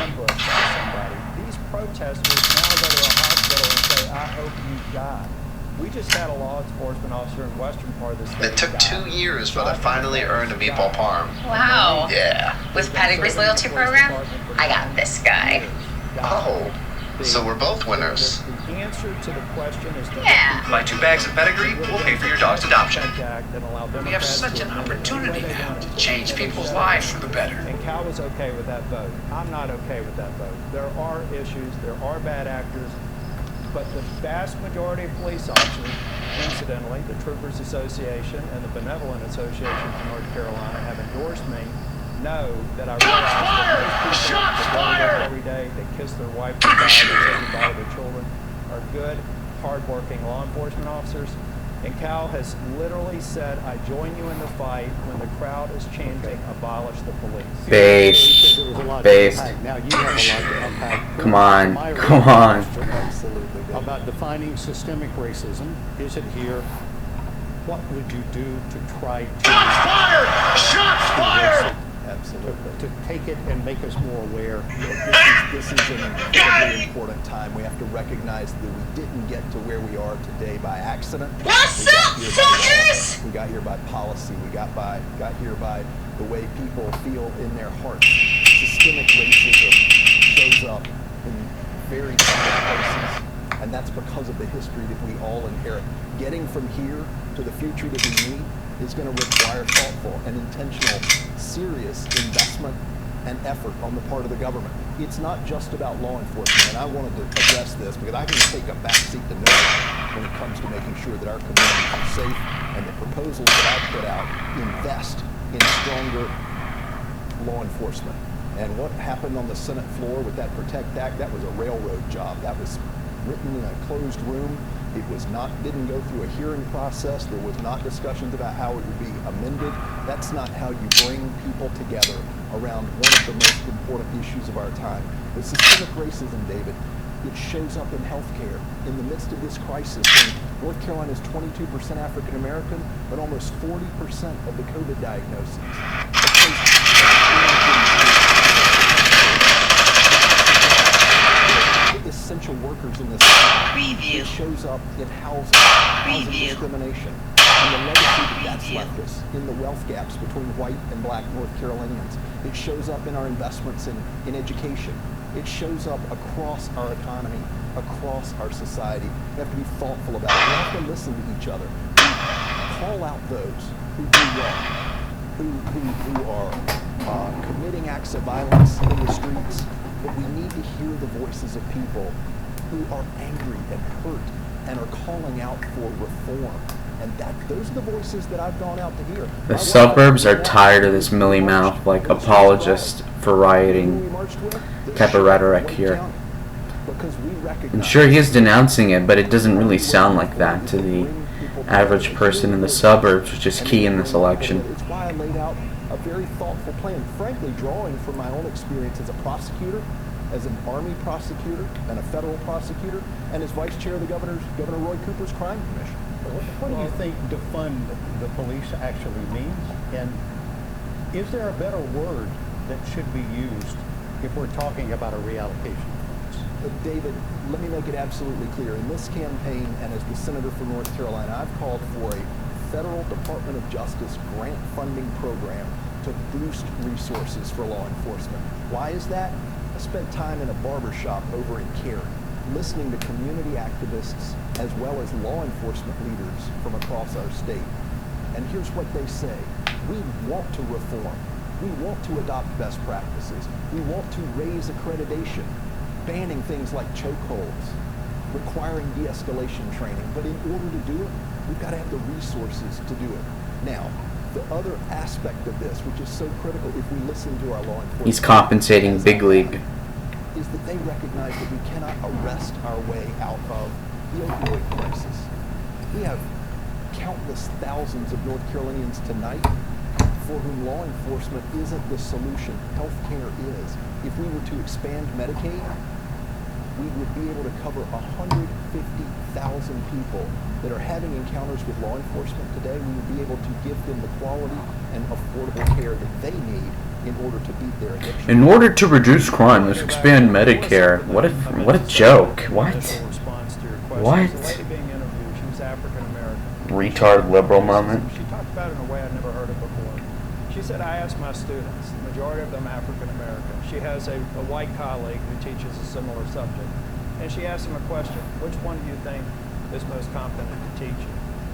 ambushed by somebody. These protesters now go to a hospital and say, "I hope you die." We just had a law enforcement officer in western part of the state. It took 2 years, but I finally earned a meatball parm. Wow. Yeah. With Pedigree's loyalty program? I got this guy. Oh, so we're both winners. The answer to the question is to Yeah. Buy 2 bags of Pedigree, we'll pay for your dog's adoption. We We have such an opportunity now to change people's lives for the better. Cal was okay with that vote. I'm not okay with that vote. There are issues, there are bad actors, but the vast majority of police officers, incidentally, the Troopers Association and the Benevolent Association from North Carolina have endorsed me, know that I realize that most people that go to work every day, that kiss their wife goodbye, that say goodbye to their children, are good, hard-working law enforcement officers. And Cal has literally said, I join you in the fight when the crowd is chanting, abolish the police. Based. Now you have a lot to unpack. Come on. My Come on. question Absolutely. about defining systemic racism. Is it here? What would you do to try to... Shots fired! Shots fired! Absolutely. To take it and make us more aware? This is an incredibly important time. We have to recognize that we didn't get to where we are today by accident. What's up, soldiers? We got here by policy. We got here by the way people feel in their hearts. Systemic racism shows up in very different places, and that's because of the history that we all inherit. Getting from here to the future that we need is going to require thoughtful and intentional, serious investment and effort on the part of the government. It's not just about law enforcement, and I wanted to address this because I can take a back seat to no when it comes to making sure that our communities are safe, and the proposals that I've put out invest in stronger law enforcement. And what happened on the Senate floor with that PROTECT Act, that was a railroad job. That was written in a closed room. It didn't go through a hearing process. There was not discussions about how it would be amended. That's not how you bring people together around one of the most important issues of our time. The systemic racism, David, it shows up in healthcare. In the midst of this crisis, when North Carolina is 22% African American, but almost 40% of the COVID diagnoses. Essential workers in this country. It shows up in housing discrimination, and the legacy that's left us in the wealth gaps between white and black North Carolinians. It shows up in our investments in education. It shows up across our economy, across our society. We have to be thoughtful about it. We have to listen to each other. We call out those who do wrong, who are committing acts of violence in the streets. But we need to hear the voices of people who are angry and hurt and are calling out for reform. And those are the voices that I've gone out to hear. The suburbs are tired of this mealy-mouthed, apologist for rioting type of rhetoric here. And sure, he is denouncing it, but it doesn't really sound like that to the average person in the suburbs, which is key in this election. It's why I laid out a very thoughtful plan, frankly drawing from my own experience as a prosecutor, as an Army prosecutor and a federal prosecutor, and as vice chair of the Governor Roy Cooper's crime commission. What do you think defund the police actually means? And is there a better word that should be used if we're talking about a reallocation? David, let me make it absolutely clear. In this campaign, and as the senator from North Carolina, I've called for a federal Department of Justice grant funding program to boost resources for law enforcement. Why is that? I spent time in a barber shop over in Cary, listening to community activists as well as law enforcement leaders from across our state. And here's what they say. We want to reform. We want to adopt best practices. We want to raise accreditation, banning things like chokeholds, requiring de-escalation training. But in order to do it, we've got to have the resources to do it. Now, the other aspect of this, which is so critical if we listen to our law enforcement... He's compensating big league. ...is that they recognize that we cannot arrest our way out of the opioid crisis. We have countless thousands of North Carolinians tonight for whom law enforcement isn't the solution. Healthcare is. If we were to expand Medicaid, we would be able to cover 150,000 people that are having encounters with law enforcement today. We would be able to give them the quality and affordable care that they need in order to beat their addiction. In order to reduce crime, let's expand Medicare. What a joke. What? What? Retard liberal moment. She talked about it in a way I'd never heard it before. She said, I asked my students, the majority of them African American. She has a white colleague who teaches a similar subject. And she asked him a question, which one do you think is most competent to teach you?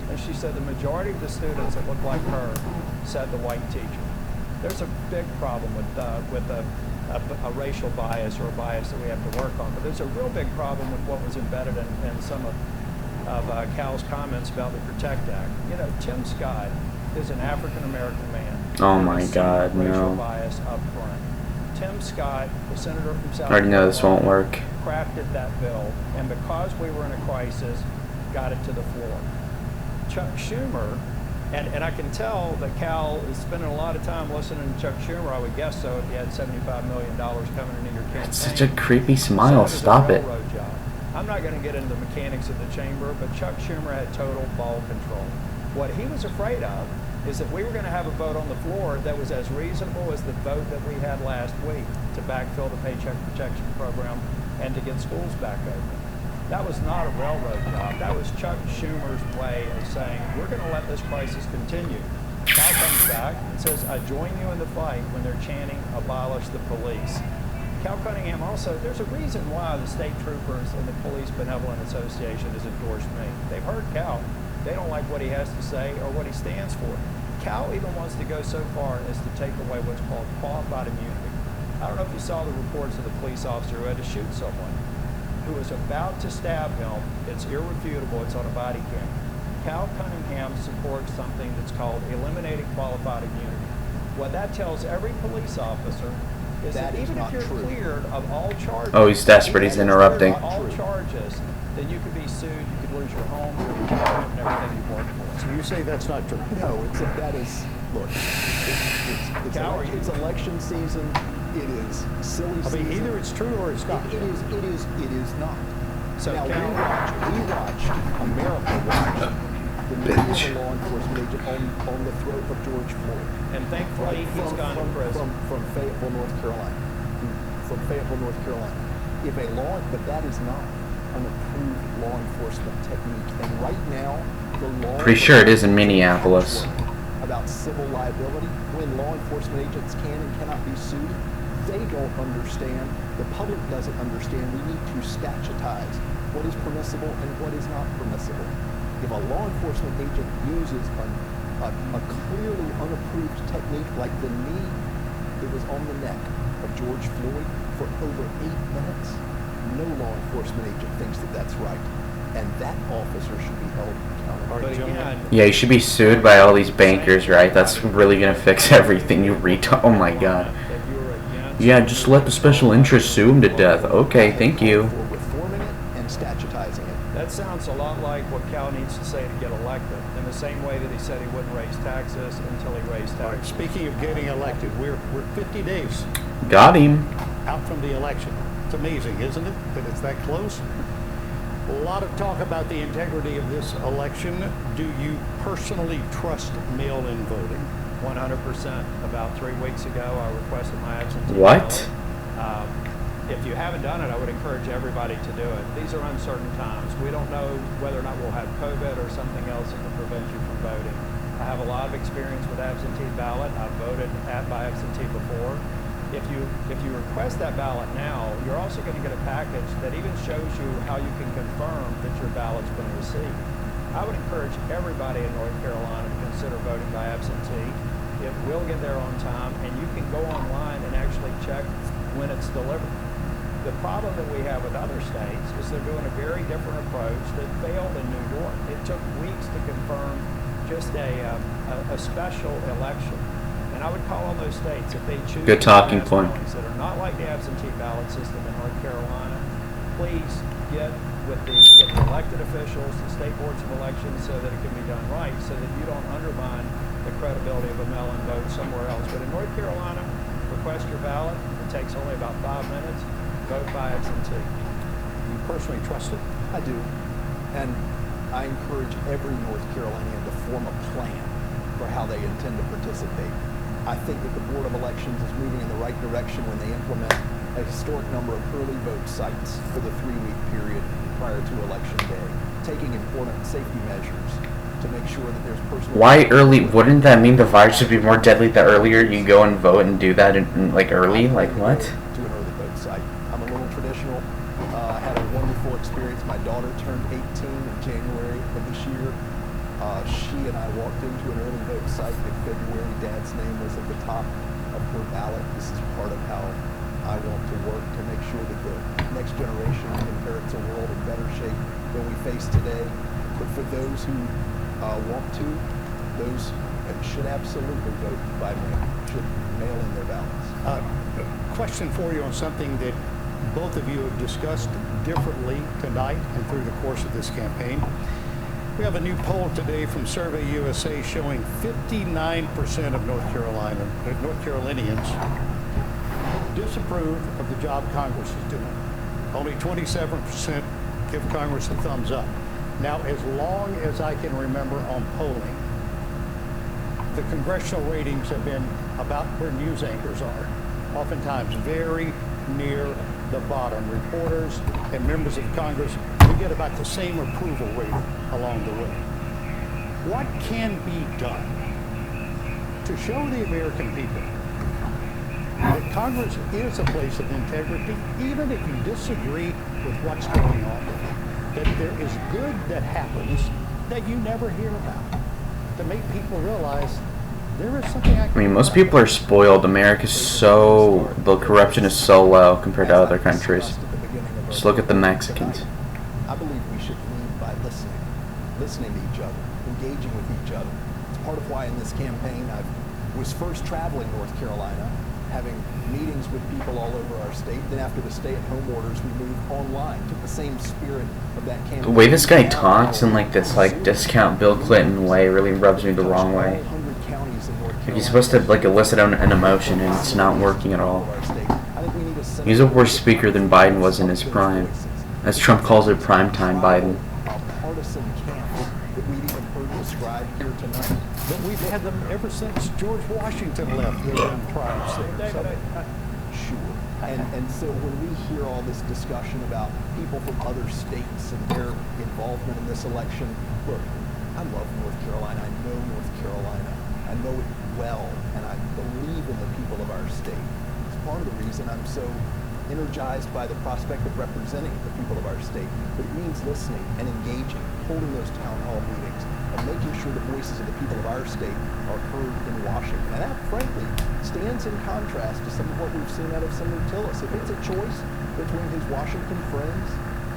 And she said the majority of the students that look like her said the white teacher. There's a big problem with a racial bias or a bias that we have to work on. But there's a real big problem with what was embedded in some of Cal's comments about the PROTECT Act. You know, Tim Scott is an African-American man. Oh my God, racial no. bias up front. Tim Scott, the senator from South I already know this won't work. crafted that bill, and because we were in a crisis, got it to the floor. Chuck Schumer, and I can tell that Cal is spending a lot of time listening to Chuck Schumer. I would guess so if you had $75 million coming into your campaign. That's such a creepy smile. Stop it. Job. I'm not going to get into the mechanics of the chamber, but Chuck Schumer had total ball control. What he was afraid of is that we were going to have a vote on the floor that was as reasonable as the vote that we had last week to backfill the Paycheck Protection Program and to get schools back open. That was not a railroad job. That was Chuck Schumer's way of saying, we're going to let this crisis continue. Cal comes back and says, I join you in the fight when they're chanting, abolish the police. Cal Cunningham also, there's a reason why the state troopers and the Police Benevolent Association has endorsed me. They've heard Cal. They don't like what he has to say or what he stands for. Cal even wants to go so far as to take away what's called qualified immunity. I don't know if you saw the reports of the police officer who had to shoot someone who was about to stab him. It's irrefutable. It's on a body cam. Cal Cunningham supports something that's called eliminating qualified immunity. What that tells every police officer is that even if you're cleared of all charges, Oh, he's desperate. He's interrupting. all charges, then you could be sued, you could lose your home, your retirement, and everything you've worked for. So you say that's not true? No, that is, look, it's election season. It is silly I season. mean, either it's true or it's not. It is not. So now, Cal, we watched America watch the media of a law enforcement agent on the throat of George Floyd. and thankfully he's gone to prison. From Fayetteville, North Carolina. From Fayetteville, North Carolina. But that is not an approved law enforcement technique. And right now, the law... Pretty sure it is in Minneapolis. ...about civil liability, when law enforcement agents can and cannot be sued, they don't understand. The public doesn't understand. We need to statutize what is permissible and what is not permissible. If a law enforcement agent uses a clearly unapproved technique like the knee that was on the neck of George Floyd for over 8 minutes, no law enforcement agent thinks that that's right. And that officer should be held accountable. But again, Yeah, you should be sued by all these bankers, right? That's really gonna fix everything, you retard. Oh my God. that you were against Yeah, just let the special interests sue him to death. Okay, thank you. For reforming it and statutizing it. that sounds a lot like what Cal needs to say to get elected, in the same way that he said he wouldn't raise taxes until he raised All right, taxes. speaking of getting elected, we're 50 days Got him. out from the election. It's amazing, isn't it, that it's that close? A lot of talk about the integrity of this election. Do you personally trust mail-in voting? 100%. About 3 weeks ago, I requested my absentee What? ballot. If you haven't done it, I would encourage everybody to do it. These are uncertain times. We don't know whether or not we'll have COVID or something else that can prevent you from voting. I have a lot of experience with absentee ballot. I've voted by absentee before. If you request that ballot now, you're also going to get a package that even shows you how you can confirm that your ballot's been received. I would encourage everybody in North Carolina to consider voting by absentee. It will get there on time, and you can go online and actually check when it's delivered. The problem that we have with other states is they're doing a very different approach that failed in New York. It took weeks to confirm just a special election. And I would call on those states, if they choose Good talking to pass point. rulings that are not like the absentee ballot system in North Carolina, please get the elected officials, the state boards of elections, so that it can be done right, so that you don't undermine the credibility of a mail-in vote somewhere else. But in North Carolina, request your ballot. It takes only about 5 minutes. Vote by absentee. You personally trust it? I do. And I encourage every North Carolinian to form a plan for how they intend to participate. I think that the Board of Elections is moving in the right direction when they implement a historic number of early vote sites for the 3-week period prior to Election Day, taking important safety measures to make sure that there's personal... Why early? Wouldn't that mean the virus would be more deadly the earlier you go and vote and do that like early? Like what? To an early vote site. I'm a little traditional. I had a wonderful experience. My daughter turned 18 in January of this year. She and I walked into an early vote site in February. Dad's name was at the top. of her ballot. This is part of how I want to work to make sure that the next generation inherits a world in better shape than we face today. But for those who want to, those should absolutely vote by mail, should mail in their ballots. Question for you on something that both of you have discussed differently tonight and through the course of this campaign. We have a new poll today from Survey USA showing 59% of North Carolinians disapprove of the job Congress is doing. Only 27% give Congress a thumbs up. Now, as long as I can remember on polling, the congressional ratings have been about where news anchors are, oftentimes very near the bottom. Reporters and members of Congress, we get about the same approval rating along the way. What can be done to show the American people that Congress is a place of integrity, even if you disagree with what's going on, that there is good that happens that you never hear about, to make people realize there is something I mean, most people are spoiled. The corruption is so low compared to other countries. Just look at the Mexicans. I believe we should lead by listening to each other, engaging with each other. It's part of why in this campaign I was first traveling North Carolina, having meetings with people all over our state. Then after the stay-at-home orders, we moved online. Took the same spirit of that campaign. The way this guy talks in like this discount Bill Clinton way really rubs me the wrong way. Like he's supposed to like elicit an emotion and it's not working at all. He's a worse speaker than Biden was in his prime. As Trump calls it, primetime Biden. But we've had them ever since George Washington left. They're in prime state. Sure. And so when we hear all this discussion about people from other states and their involvement in this election, look, I love North Carolina. I know North Carolina. I know it well, and I believe in the people of our state. It's part of the reason I'm so energized by the prospect of representing the people of our state. But it means listening and engaging, holding those town hall meetings, and making sure the voices of the people of our state are heard in Washington. And that, frankly, stands in contrast to some of what we've seen out of Senator Tillis. If it's a choice between his Washington friends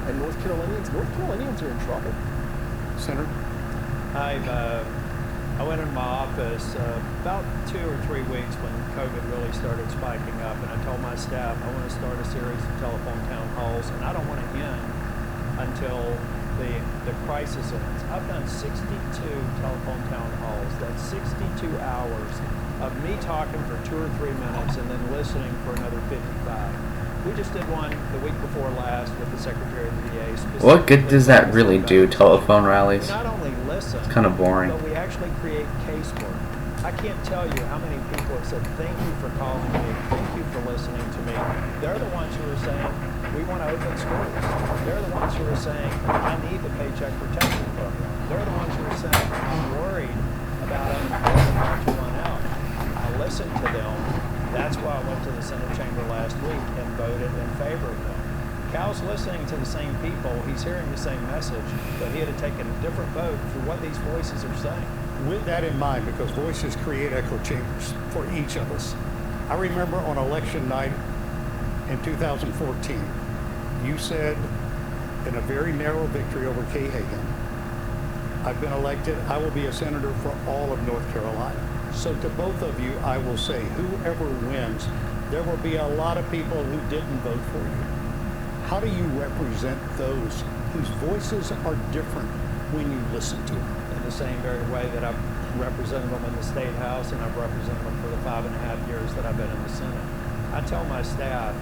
and North Carolinians are in trouble. Senator? I went into my office about 2 or 3 weeks when COVID really started spiking up, and I told my staff I want to start a series of telephone town halls, and I don't want to end until the crisis ends. I've done 62 telephone town halls. That's 62 hours of me talking for 2 or 3 minutes and then listening for another 55. We just did one the week before last with the Secretary of the VA. What good does that really do, telephone rallies? Not only listen, it's kind of boring. But we actually create casework. I can't tell you how many people have said, thank you for calling me, thank you for listening to me. They're the ones who are saying, we want to open schools. They're the ones who are saying, I need the Paycheck Protection Program. They're the ones who are saying, I'm worried about unemployment about to run out. I listened to them. That's why I went to the Senate chamber last week and voted in favor of them. Cal's listening to the same people. He's hearing the same message, but he had to take a different vote for what these voices are saying. With that in mind, because voices create echo chambers for each of us. I remember on election night in 2014, you said in a very narrow victory over Kay Hagan, I've been elected, I will be a senator for all of North Carolina. So to both of you, I will say, whoever wins, there will be a lot of people who didn't vote for you. How do you represent those whose voices are different when you listen to them? In the same very way that I've represented them in the State House and I've represented them for the 5.5 years that I've been in the Senate. I tell my staff,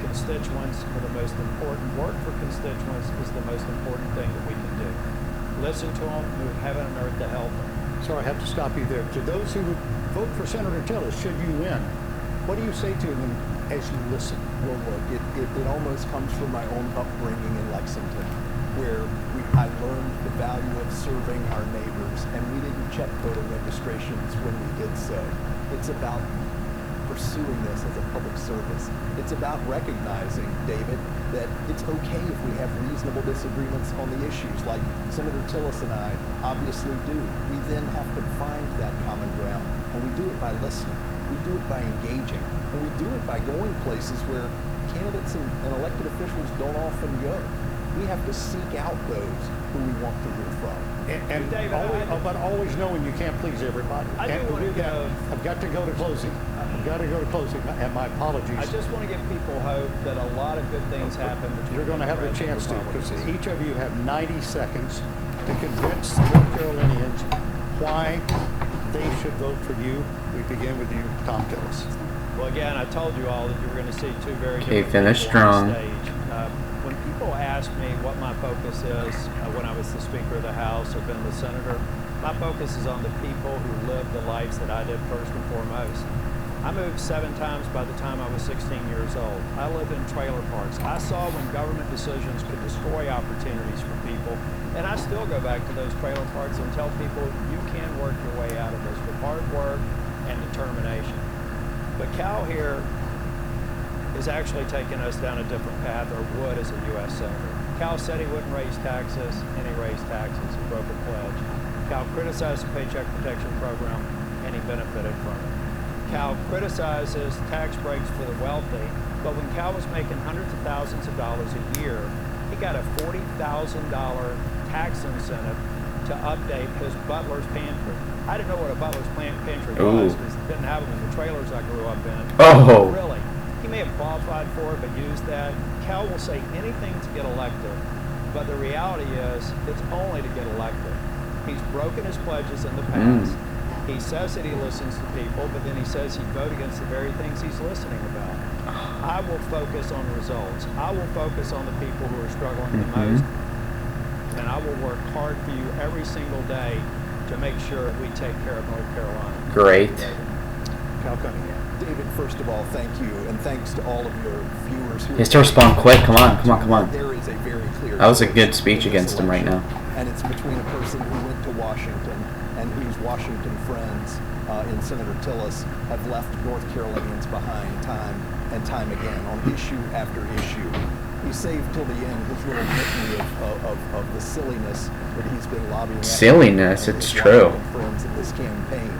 constituents are the most important. Work for constituents is the most important thing that we can do. Listen to them, move heaven and earth to help them. So I have to stop you there. To those who vote for Senator Tillis, should you win, what do you say to them as you listen? Well, look, it almost comes from my own upbringing in Lexington, where I learned the value of serving our neighbors, and we didn't check voter registrations when we did so. It's about pursuing this as a public service. It's about recognizing, David, that it's okay if we have reasonable disagreements on the issues, like Senator Tillis and I obviously do. We then have to find that common ground, and we do it by listening. We do it by engaging, and we do it by going places where candidates and elected officials don't often go. We have to seek out those who we want to hear from. And David, but always knowing you can't please everybody. I do want to go. I've got to go to closing. And my apologies. I just want to give people hope that a lot of good things happen. You're going to have the chance to, because each of you have 90 seconds to convince the North Carolinians why they should vote for you. We begin with you, Thom Tillis. Well, again, I told you all that you were going to see two very Okay, different finish people on strong. stage. When people ask me what my focus is, when I was the Speaker of the House or been the Senator, my focus is on the people who live the lives that I did first and foremost. I moved 7 times by the time I was 16 years old. I lived in trailer parks. I saw when government decisions could destroy opportunities for people, and I still go back to those trailer parks and tell people you can work your way out of this with hard work and determination. But Cal here is actually taking us down a different path, or would as a U.S. Senator. Cal said he wouldn't raise taxes, and he raised taxes. He broke a pledge. Cal criticized the Paycheck Protection Program, and he benefited from it. Cal criticizes tax breaks for the wealthy, but when Cal was making hundreds of thousands of dollars a year, he got a $40,000 tax incentive to update his butler's pantry. I didn't know what a butler's pantry was, because didn't have them in the trailers I grew up in. Oh. Really? He may have qualified for it, but used that. Cal will say anything to get elected, but the reality is it's only to get elected. He's broken his pledges in the past. He says that he listens to people, but then he says he'd vote against the very things he's listening about. I will focus on results. I will focus on the people who are struggling the most, and I will work hard for you every single day to make sure we take care of North Carolina. Great. Cal Cunningham. David, first of all, thank you, and thanks to all of your viewers who... He has to respond quick. Come on. There is a very clear... That was a good speech against him right now. And it's between a person who went to Washington and whose Washington friends in Senator Tillis have left North Carolinians behind time and time again on issue after issue. He saved till the end his little litany of the silliness that he's been lobbying at. Silliness, it's true. Friends in this campaign.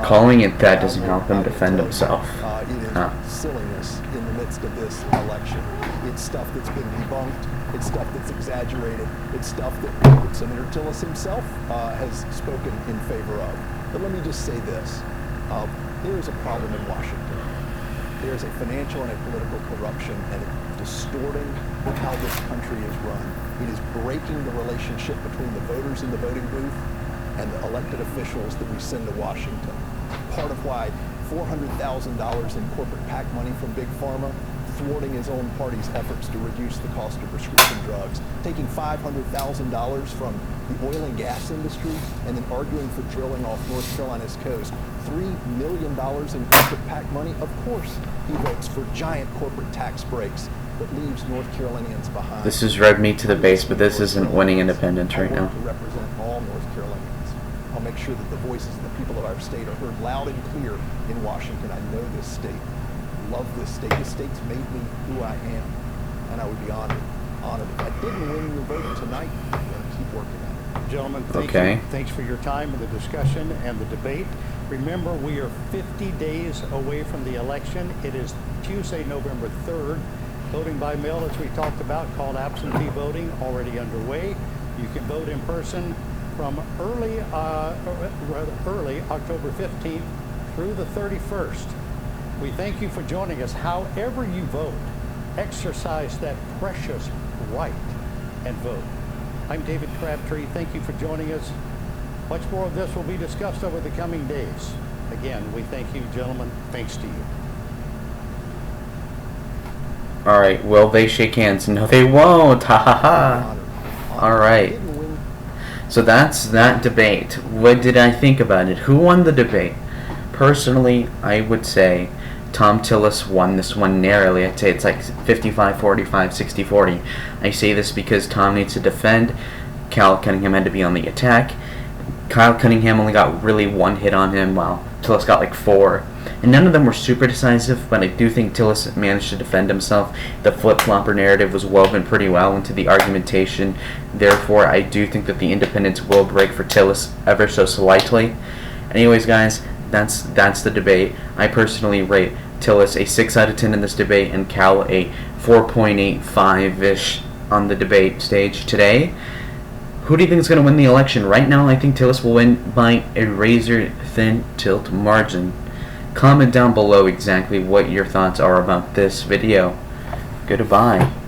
Calling it that doesn't help him defend himself. It is silliness in the midst of this election. It's stuff that's been debunked. It's stuff that's exaggerated. It's stuff that Senator Tillis himself has spoken in favor of. But let me just say this. There is a problem in Washington. There is a financial and a political corruption, and it's distorting how this country is run. It is breaking the relationship between the voters in the voting booth and the elected officials that we send to Washington. Part of why $400,000 in corporate PAC money from Big Pharma, thwarting his own party's efforts to reduce the cost of prescription drugs, taking $500,000 from the oil and gas industry, and then arguing for drilling off North Carolina's coast. $3 million in corporate PAC money. Of course, he votes for giant corporate tax breaks that leaves North Carolinians behind. This is red meat to the base, but this isn't winning independence right now. I want to represent all North Carolinians. I'll make sure that the voices of the people of our state are heard loud and clear in Washington. I know this state. Love this state. This state's made me who I am, and I would be honored if I didn't win your vote tonight. I'm going to keep working at it. Gentlemen, thank you. Thanks for your time and the discussion and the debate. Remember, we are 50 days away from the election. It is Tuesday, November 3rd. Voting by mail, as we talked about, called absentee voting, already underway. You can vote in person from early October 15th through the 31st. We thank you for joining us. However you vote, exercise that precious right and vote. I'm David Crabtree. Thank you for joining us. Much more of this will be discussed over the coming days. Again, we thank you, gentlemen. Thanks to you. All right, will they shake hands? No, they won't. Ha ha ha. All right. So that's that debate. What did I think about it? Who won the debate? Personally, I would say Thom Tillis won this one narrowly. I'd say it's like 55-45, 60-40. I say this because Thom needs to defend. Cal Cunningham had to be on the attack. Kyle Cunningham only got really one hit on him, while Tillis got like 4. And none of them were super decisive, but I do think Tillis managed to defend himself. The flip-flopper narrative was woven pretty well into the argumentation. Therefore, I do think that the independents will break for Tillis ever so slightly. Anyways, guys, That's the debate. I personally rate Tillis a 6 out of 10 in this debate and Cal a 4.85-ish on the debate stage today. Who do you think is going to win the election? Right now, I think Tillis will win by a razor-thin tilt margin. Comment down below exactly what your thoughts are about this video. Goodbye.